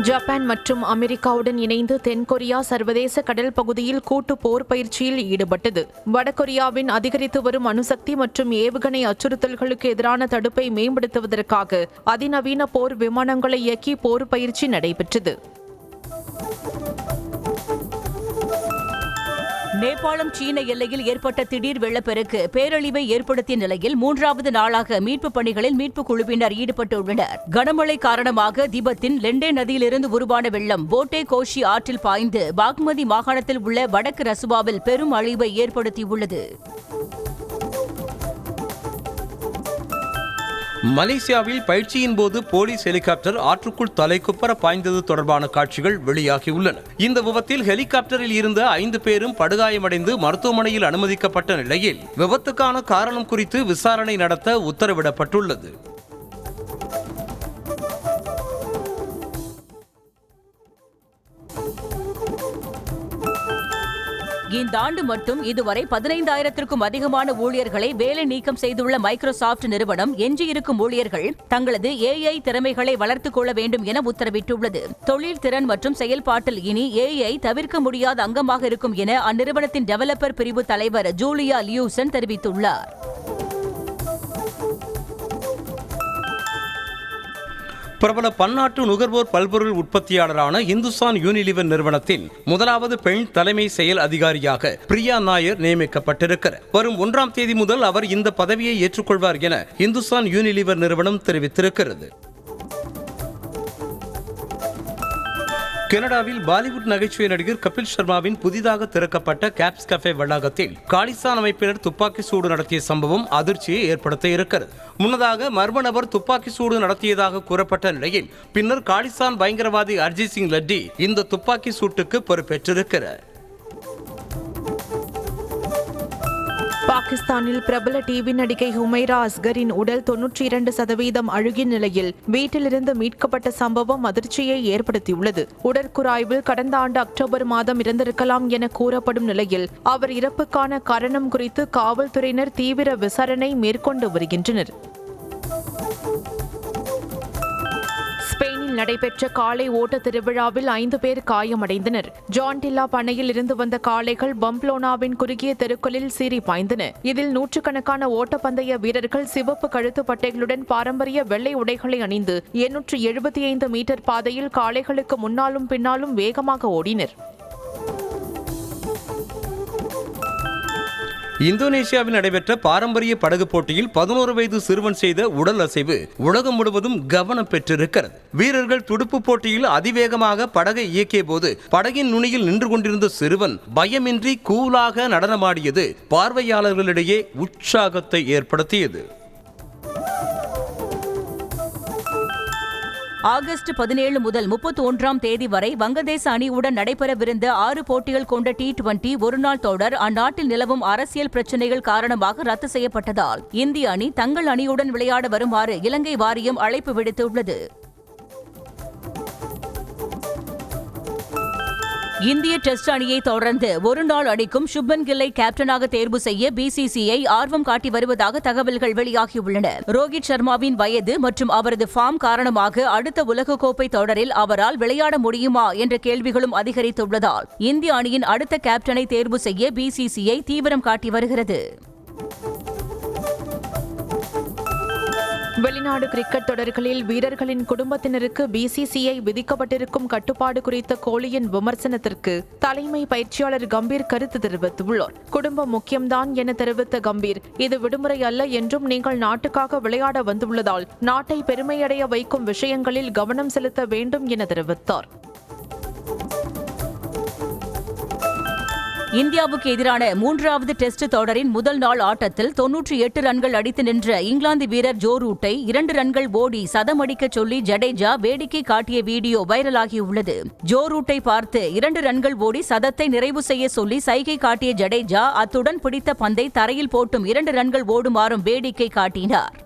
ஜப்பான் மற்றும் அமெரிக்காவுடன் இணைந்து தென்கொரியா சர்வதேச கடல் பகுதியில் கூட்டு போர் பயிற்சியில் ஈடுபட்டது. வடகொரியாவின் அதிகரித்து வரும் அணுசக்தி மற்றும் ஏவுகணை அச்சுறுத்தல்களுக்கு எதிரான தடுப்பை மேம்படுத்துவதற்காக அதிநவீன போர் விமானங்களை இயக்கி போர் பயிற்சி நடைபெற்றது. நேபாளம் சீன எல்லையில் ஏற்பட்ட திடீர் வெள்ளப்பெருக்கு பேரழிவை ஏற்படுத்திய நிலையில் 3வது நாளாக மீட்புப் பணிகளில் மீட்புக் குழுவினர் ஈடுபட்டுள்ளனர். கனமழை காரணமாக திபெத்தின் லெண்டே நதியிலிருந்து உருவான வெள்ளம் போட்டே கோஷி ஆற்றில் பாய்ந்து பாக்மதி மாகாணத்தில் உள்ள வடக்கு ரசுவாவில் பெரும் அழிவை ஏற்படுத்தியுள்ளது. மலேசியாவில் பயிற்சியின் போது போலீஸ் ஹெலிகாப்டர் ஆற்றுக்குள் தலைக்குப்பர பாய்ந்தது தொடர்பான காட்சிகள் வெளியாகியுள்ளன. இந்த விபத்தில் ஹெலிகாப்டரில் இருந்த 5 பேரும் படுகாயமடைந்து மருத்துவமனையில் அனுமதிக்கப்பட்ட நிலையில் விபத்துக்கான காரணம் குறித்து விசாரணை நடத்த உத்தரவிடப்பட்டுள்ளது. இந்த ஆண்டு மட்டும் இதுவரை 15,000க்கும் அதிகமான ஊழியர்களை வேலை நீக்கம் செய்துள்ள மைக்ரோசாப்ட் நிறுவனம் எஞ்சியிருக்கும் ஊழியர்கள் தங்களது AI திறமைகளை வளர்த்துக் கொள்ள வேண்டும் என உத்தரவிட்டுள்ளது. தொழில் திறன் மற்றும் செயல்பாட்டில் இனி AI தவிர்க்க முடியாத அங்கமாக இருக்கும் என அந்நிறுவனத்தின் டெவலப்பர் பிரிவு தலைவர் ஜூலியா லியூசன் தெரிவித்துள்ளார். பிரபல பன்னாட்டு நுகர்வோர் பல்பொருள் உற்பத்தியாளரான இந்துஸ்தான் யூனிலிவர் நிறுவனத்தின் முதலாவது பெண் தலைமை செயல் அதிகாரியாக பிரியா நாயர் நியமிக்கப்பட்டிருக்கிறார். வரும் 1ஆம் தேதி முதல் அவர் இந்த பதவியை ஏற்றுக்கொள்வார் என இந்துஸ்தான் யூனிலிவர் நிறுவனம் தெரிவித்திருக்கிறது. கனடாவில் பாலிவுட் நகைச்சுவை நடிகர் கபில் சர்மாவின் புதிதாக திறக்கப்பட்ட கேப்ஸ் கஃபே வளாகத்தில் காலிஸ்தான் அமைப்பினர் துப்பாக்கி சூடு நடத்திய சம்பவம் அதிர்ச்சியை ஏற்படுத்த இருக்கிறது. முன்னதாக மர்ம நபர் துப்பாக்கி சூடு நடத்தியதாக கூறப்பட்ட நிலையில் பின்னர் காலிஸ்தான் பயங்கரவாதி அர்ஜித் சிங் லட்டி இந்த துப்பாக்கி சூட்டுக்கு பொறுப்பேற்றிருக்கிறார். பாகிஸ்தானில் பிரபல டிவி நடிகை ஹுமைரா அஸ்கரின் உடல் 92% அழுகிய நிலையில் வீட்டிலிருந்து மீட்கப்பட்ட சம்பவம் அதிர்ச்சியை ஏற்படுத்தியுள்ளது. உடற்குறாய்வில் கடந்த ஆண்டு அக்டோபர் மாதம் இறந்திருக்கலாம் என கூறப்படும் நிலையில் அவர் இறப்புக்கான காரணம் குறித்து காவல்துறையினர் தீவிர விசாரணை மேற்கொண்டு வருகின்றனர். ஸ்பெயினில் நடைபெற்ற காளை ஓட்ட திருவிழாவில் 5 பேர் காயமடைந்தனர். ஜான் டில்லா பண்ணையில் இருந்து வந்த காளைகள் பம்ப்ளோனாவின் குறுகிய தெருக்களில் சீறி பாய்ந்தன. இதில் நூற்றுக்கணக்கான ஓட்டப்பந்தய வீரர்கள் சிவப்பு கழுத்து பட்டைகளுடன் பாரம்பரிய வெள்ளை உடைகளை அணிந்து 875 மீட்டர் பாதையில் காளைகளுக்கு முன்னாலும் பின்னாலும் வேகமாக ஓடினர். இந்தோனேசியாவில் நடைபெற்ற பாரம்பரிய படகு போட்டியில் 11 வயது சிறுவன் செய்த உடல் அசைவு உலகம் முழுவதும் கவனம் பெற்றிருக்கிறது. வீரர்கள் துடுப்பு போட்டியில் அதிவேகமாக படகை இயக்கிய போது படகின் நுனியில் நின்று கொண்டிருந்த சிறுவன் பயமின்றி கூலாக நடனமாடியது பார்வையாளர்களிடையே உற்சாகத்தை ஏற்படுத்தியது. ஆகஸ்ட் 17 முதல் 31ஆம் தேதி வரை வங்கதேச அணியுடன் நடைபெறவிருந்த 6 போட்டிகள் கொண்ட T20 ஒருநாள் தொடர் அந்நாட்டில் நிலவும் அரசியல் பிரச்சினைகள் காரணமாக ரத்து செய்யப்பட்டதால் இந்திய அணி தங்கள் அணியுடன் விளையாட வருமாறு இலங்கை வாரியம் அழைப்பு விடுத்துள்ளது. இந்திய டெஸ்ட் அணியை தொடர்ந்து ஒருநாள் அணிக்கும் சுப்மன் கில்லை கேப்டனாக தேர்வு செய்ய BCCI ஆர்வம் காட்டி வருவதாக தகவல்கள் வெளியாகியுள்ளன. ரோஹித் சர்மாவின் வயது மற்றும் அவரது ஃபார்ம் காரணமாக அடுத்த உலகக்கோப்பை தொடரில் அவரால் விளையாட முடியுமா என்ற கேள்விகளும் அதிகரித்துள்ளதால் இந்திய அணியின் அடுத்த கேப்டனை தேர்வு செய்ய BCCI தீவிரம் காட்டி வருகிறது. வெளிநாடு கிரிக்கெட் தொடர்களில் வீரர்களின் குடும்பத்தினருக்கு BCCI விதிக்கப்பட்டிருக்கும் கட்டுப்பாடு குறித்த கோலியின் விமர்சனத்திற்கு தலைமை பயிற்சியாளர் கம்பீர் கருத்து தெரிவித்துள்ளார். குடும்பம் முக்கியம்தான் என தெரிவித்த கம்பீர், இது விடுமுறை அல்ல என்றும் நீங்கள் நாட்டுக்காக விளையாட வந்துள்ளதால் நாட்டை பெருமையடைய வைக்கும் விஷயங்களில் கவனம் செலுத்த வேண்டும் என தெரிவித்தார். இந்தியாவுக்கு எதிரான 3வது டெஸ்ட் தொடரின் முதல் நாள் ஆட்டத்தில் 98 ரன்கள் அடித்து நின்ற இங்கிலாந்து வீரர் ஜோ ரூட்டை 2 ரன்கள் ஓடி சதமடிக்க சொல்லி ஜடேஜா வேடிக்கை காட்டிய வீடியோ வைரலாகியுள்ளது. ஜோ ரூட்டை பார்த்து 2 ரன்கள் ஓடி சதத்தை நிறைவு செய்ய சொல்லி சைகை காட்டிய ஜடேஜா அத்துடன் பிடித்த பந்தை தரையில் போட்டும் 2 ரன்கள் ஓடுமாறும் வேடிக்கை காட்டினார்.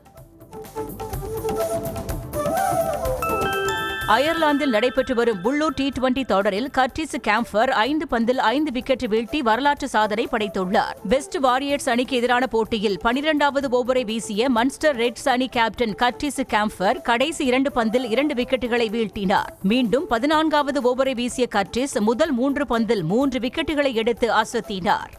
அயர்லாந்தில் நடைபெற்று வரும் உள்ளூர் T20 தொடரில் கர்டிஸ் கேம்பர் 5 பந்தில் 5 விக்கெட் வீழ்த்தி வரலாற்று சாதனை படைத்துள்ளார். வெஸ்ட் வாரியர்ஸ் அணிக்கு எதிரான போட்டியில் 12வது ஓவரை வீசிய மன்ஸ்டர் ரெட்ஸ் அணி கேப்டன் கர்டிஸ் கேம்பர் கடைசி 2 பந்தில் 2 விக்கெட்டுகளை வீழ்த்தினார். மீண்டும் 14வது ஓவரை வீசிய கர்டிஸ் முதல் 3 பந்தில் 3 விக்கெட்டுகளை எடுத்து அசத்தினார்.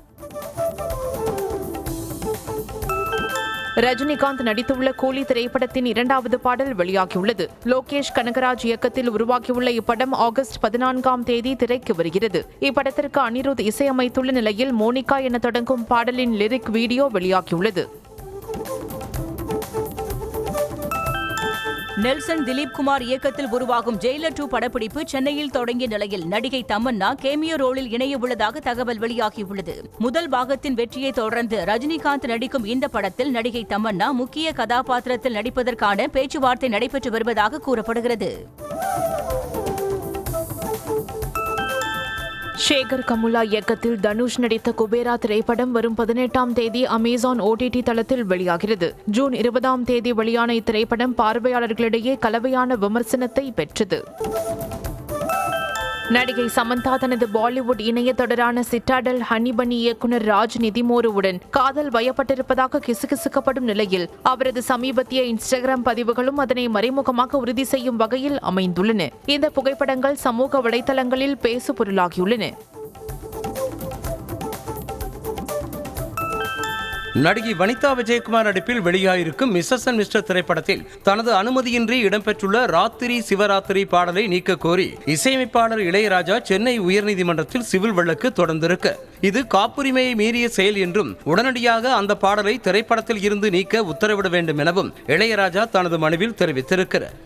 ரஜினிகாந்த் நடித்துள்ள கூலி திரைப்படத்தின் 2வது பாடல் வெளியாகியுள்ளது. லோகேஷ் கனகராஜ் இயக்கத்தில் உருவாக்கியுள்ள இப்படம் ஆகஸ்ட் 14ஆம் தேதி திரைக்கு வருகிறது. இப்படத்திற்கு அனிருத் இசையமைத்துள்ள நிலையில் மோனிகா என தொடங்கும் பாடலின் லிரிக் வீடியோ வெளியாகியுள்ளது. நெல்சன் திலீப் குமார் இயக்கத்தில் உருவாகும் ஜெயிலர் 2 படப்பிடிப்பு சென்னையில் தொடங்கிய நிலையில் நடிகை தமன்னா கேமியோ ரோலில் இணைய உள்ளதாக தகவல் வெளியாகியுள்ளது. முதல் பாகத்தின் வெற்றியை தொடர்ந்து ரஜினிகாந்த் நடிக்கும் இந்த படத்தில் நடிகை தமன்னா முக்கிய கதாபாத்திரத்தில் நடிப்பதற்கான பேச்சுவார்த்தை நடைபெற்று வருவதாக கூறப்படுகிறது. சேகர் கமுலா இயக்கத்தில் தனுஷ் நடித்த குபேரா திரைப்படம் வரும் 18ஆம் தேதி அமேசான் OTT தளத்தில் வெளியாகிறது. ஜூன் 20ஆம் தேதி வெளியான இத்திரைப்படம் பார்வையாளர்களிடையே கலவையான விமர்சனத்தை பெற்றது. நடிகை சமந்தா தனது பாலிவுட் இணைய தொடரான சிட்டாடல் ஹனிபனி இயக்குனர் ராஜ் நிதிமோருவுடன் காதல் வயப்பட்டிருப்பதாக கிசுகிசுக்கப்படும் நிலையில் அவரது சமீபத்திய இன்ஸ்டாகிராம் பதிவுகளும் அதனை மறைமுகமாக உறுதி செய்யும் வகையில் அமைந்துள்ளன. இந்த புகைப்படங்கள் சமூக வலைதளங்களில் பேசு பொருளாகியுள்ளன. நடிகை வனிதா விஜயகுமார் நடிப்பில் வெளியாயிருக்கும் மிஸ்ஸஸ் அண்ட் மிஸ்டர் திரைப்படத்தில் தனது அனுமதியின்றி இடம்பெற்றுள்ள ராத்திரி சிவராத்திரி பாடலை நீக்க கோரி இசையமைப்பாளர் இளையராஜா சென்னை உயர்நீதிமன்றத்தில் சிவில் வழக்கு தொடர்ந்திருக்கு. இது காப்புரிமையை மீறிய செயல் என்றும் உடனடியாக அந்த பாடலை திரைப்படத்தில் இருந்து நீக்க உத்தரவிட வேண்டும் எனவும் இளையராஜா தனது மனுவில் தெரிவித்திருக்கிறார்.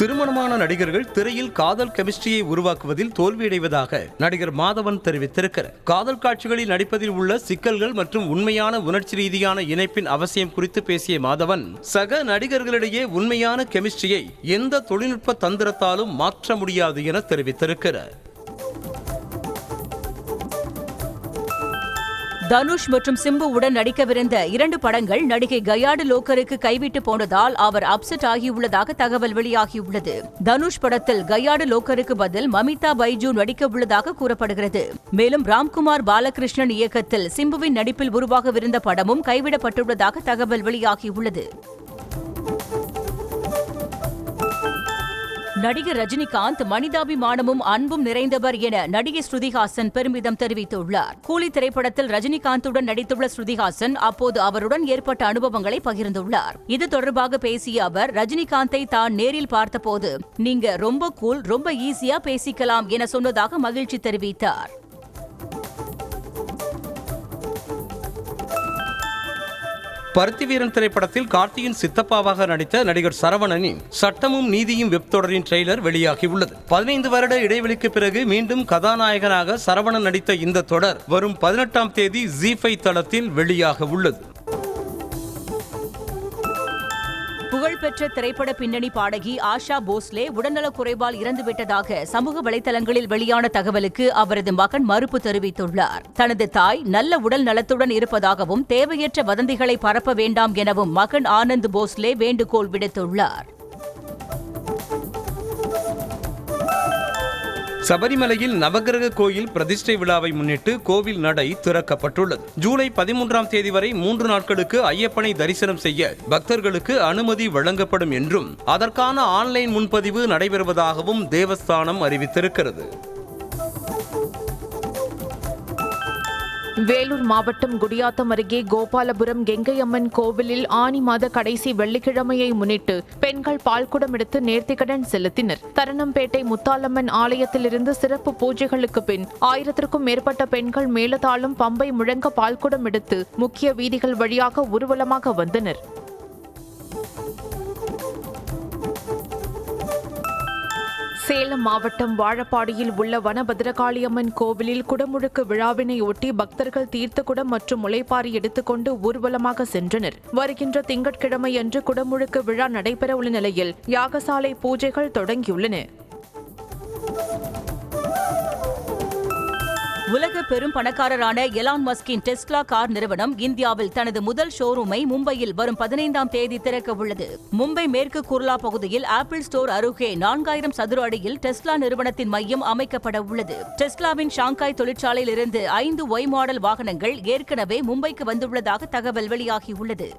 திருமணமான நடிகர்கள் திரையில் காதல் கெமிஸ்ட்ரியை உருவாக்குவதில் தோல்வியடைவதாக நடிகர் மாதவன் தெரிவித்திருக்கிறார். காதல் காட்சிகளில் நடிப்பதில் உள்ள சிக்கல்கள் மற்றும் உண்மையான உணர்ச்சி ரீதியான இணைப்பின் அவசியம் குறித்து பேசிய மாதவன் சக நடிகர்களிடையே உண்மையான கெமிஸ்ட்ரியை எந்த தொழில்நுட்ப தந்திரத்தாலும் மாற்ற முடியாது என தெரிவித்திருக்கிறார். தனுஷ் மற்றும் சிம்பு உடன் நடிக்கவிருந்த 2 படங்கள் நடிகை கயாடு லோக்கருக்கு கைவிட்டு போனதால் அவர் அப்செட் ஆகியுள்ளதாக தகவல் வெளியாகியுள்ளது. தனுஷ் படத்தில் கயாடு லோக்கருக்கு பதில் மமிதா பைஜு நடிக்க உள்ளதாக கூறப்படுகிறது. மேலும் ராம்குமார் பாலகிருஷ்ணன் இயக்கத்தில் சிம்புவின் நடிப்பில் உருவாகவிருந்த படமும் கைவிடப்பட்டுள்ளதாக தகவல் வெளியாகியுள்ளது. நடிகர் ரஜினிகாந்த் மனிதாபிமானமும் அன்பும் நிறைந்தவர் என நடிகை ஸ்ருதிஹாசன் பெருமிதம் தெரிவித்துள்ளார். கூலி திரைப்படத்தில் ரஜினிகாந்துடன் நடித்துள்ள ஸ்ருதிஹாசன் அப்போது அவருடன் ஏற்பட்ட அனுபவங்களை பகிர்ந்துள்ளார். இது தொடர்பாக பேசிய அவர் ரஜினிகாந்தை தான் நேரில் பார்த்தபோது நீங்க ரொம்ப கூல், ரொம்ப ஈஸியா பேசிக்கலாம் என சொன்னதாக மகிழ்ச்சி தெரிவித்தார். பருத்திவீரன் திரைப்படத்தில் கார்த்தியின் சித்தப்பாவாக நடித்த நடிகர் சரவணனின் சட்டமும் நீதியும் வெப் தொடரின் ட்ரெய்லர் வெளியாகியுள்ளது. 15 வருட இடைவெளிக்கு பிறகு மீண்டும் கதாநாயகனாக சரவணன் நடித்த இந்த தொடர் வரும் 18ஆம் தேதி ZEE5 தளத்தில் வெளியாக உள்ளது. புகழ்பெற்ற திரைப்பட பின்னணி பாடகி ஆஷா போஸ்லே உடல்நலக் குறைவால் இறந்துவிட்டதாக சமூக வலைதளங்களில் வெளியான தகவலுக்கு அவரது மகன் மறுப்பு தெரிவித்துள்ளார். தனது தாய் நல்ல உடல் நலத்துடன் இருப்பதாகவும் தேவையற்ற வதந்திகளை பரப்ப வேண்டாம் எனவும் மகன் ஆனந்த் போஸ்லே வேண்டுகோள் விடுத்துள்ளார். சபரிமலையில் நவகிரக கோயில் பிரதிஷ்டை விழாவை முன்னிட்டு கோவில் நடை திறக்கப்பட்டுள்ளது. ஜூலை 13ஆம் தேதி வரை 3 நாட்களுக்கு ஐயப்பனை தரிசனம் செய்ய பக்தர்களுக்கு அனுமதி வழங்கப்படும் என்றும் அதற்கான ஆன்லைன் முன்பதிவு நடைபெறுவதாகவும் தேவஸ்தானம் அறிவித்திருக்கிறது. வேலூர் மாவட்டம் குடியாத்தம் அருகே கோபாலபுரம் கெங்கையம்மன் கோவிலில் ஆனி மாத கடைசி வெள்ளிக்கிழமையை முன்னிட்டு பெண்கள் பால்குடம் எடுத்து நேர்த்திக்கடன் செலுத்தினர். தரணம்பேட்டை முத்தாலம்மன் ஆலயத்திலிருந்து சிறப்பு பூஜைகளுக்கு பின் 1000க்கும் மேற்பட்ட பெண்கள் மேலதாளம் பம்பை முழங்க பால்குடம் எடுத்து முக்கிய வீதிகள் வழியாக ஊர்வலமாக வந்தனர். சேலம் மாவட்டம் வாழப்பாடியில் உள்ள வனபத்ரகாளியம்மன் கோவிலில் குடமுழுக்கு விழாவினை ஒட்டி பக்தர்கள் தீர்த்தக்குடம் மற்றும் முளைப்பாரி எடுத்துக்கொண்டு ஊர்வலமாக சென்றனர். வருகின்ற திங்கட்கிழமையன்று குடமுழுக்கு விழா நடைபெறவுள்ள நிலையில் யாகசாலை பூஜைகள் தொடங்கியுள்ளன. உலக பெரும் பணக்காரரான எலான் மஸ்கின் டெஸ்லா கார் நிறுவனம் இந்தியாவில் தனது முதல் ஷோரூமை மும்பையில் வரும் 15ஆம் தேதி திறக்க உள்ளது. மும்பை மேற்கு குர்லா பகுதியில் ஆப்பிள் ஸ்டோர் அருகே 4000 சதுர அடியில் டெஸ்லா நிறுவனத்தின் மையம் அமைக்கப்பட உள்ளது. டெஸ்லாவின் ஷாங்காய் தொழிற்சாலையில் இருந்து 5 ஒய் மாடல் வாகனங்கள் ஏற்கனவே மும்பைக்கு வந்துள்ளதாக தகவல் வெளியாகியுள்ளது.